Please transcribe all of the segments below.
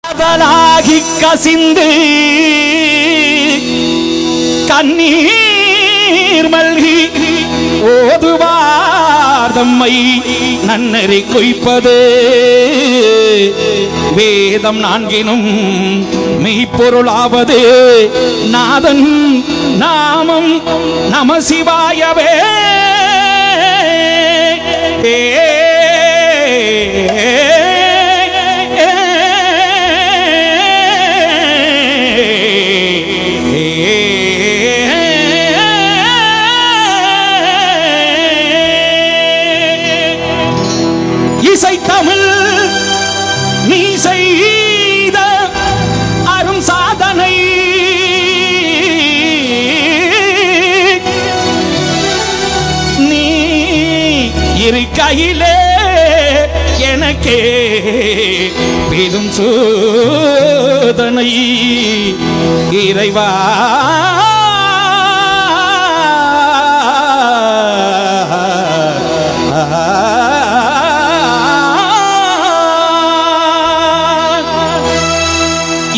காதலாகி கசிந்து கண்ணீர் மல்கி ஓதுவார் தம்மை நன்னறி கொய்ப்பது வேதம் நான்கினும் மெய்ப்பொருளாவது நாதன் நாமம் நம சிவாயவே. இசை தமிழ் நீ செய்த அரும் சாதனை நீ இருக்கையிலே எனக்கே பெரும் சோதனை இறைவா.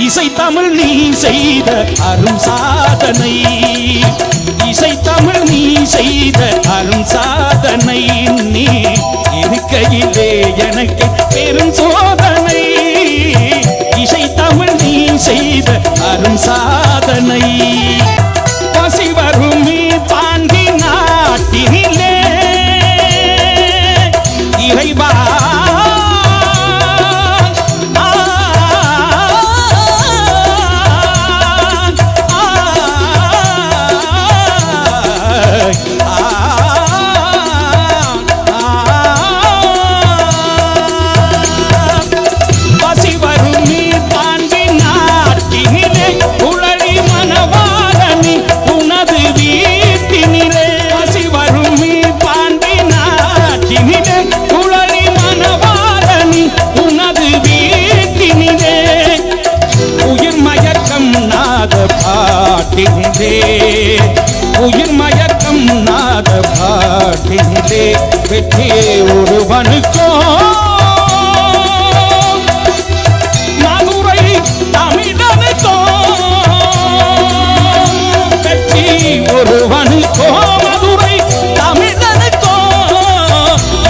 இசை தமிழ் நீ செய்த அரும் சாதனை, இசை தமிழ் நீ செய்த அரும் சாதனை நீ இருக்கையிலே எனக்கு பெரும் சோதனை. இசை தமிழ் நீ செய்த அரும் சாதனை பசி வரும் பாண்டி நாட்டினிலே இறைவா உயிர் மயக்கம் நாத பாட்டிலே வெற்றி ஒருவனுக்கோ மதுரை தமிழனுக்கோ வெற்றி ஒருவனுக்கோ மதுரை தமிழனுக்கோ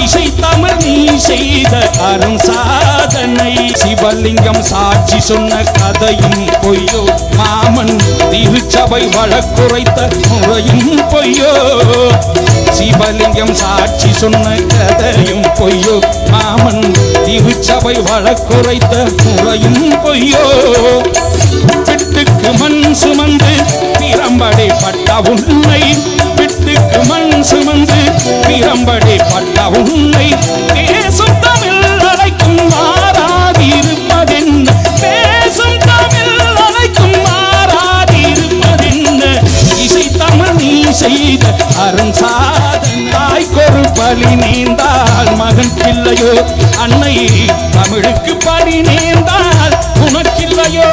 இசை தமிழ் நீ செய்த அரும் சாதனை. சிவலிங்கம் சாட்சி சொன்ன கதையும் பொய்யோ மாமன் திருச்சபை வழக்குரைத்த முறையும் பொய்யோ. சிவலிங்கம் சாட்சி சொன்ன கதையும் பொய்யோ மாமன் திருச்சபை வழக்குரைத்த முறையும் பொய்யோ. விட்டுக்கு மண் சுமந்து பிரம்படை பட்ட உன்னை, விட்டுக்கு மண் சுமந்து பிரம்படை பட்ட உன்னை பேசும் தமிழ் அழைக்கும் மாறாதிருப்பதென்ன, பேசும் தமிழ் அழைக்கும் மாறாதிருப்பதென்ன. இசை தமிழ் நீ செய்த அரும் சாதனை. தாய்க்கொரு பலி நேர்ந்தால் மகன் பிள்ளையோ, அன்னை தமிழுக்கு பலி நேர்ந்தால் உனக்கில்லையோ.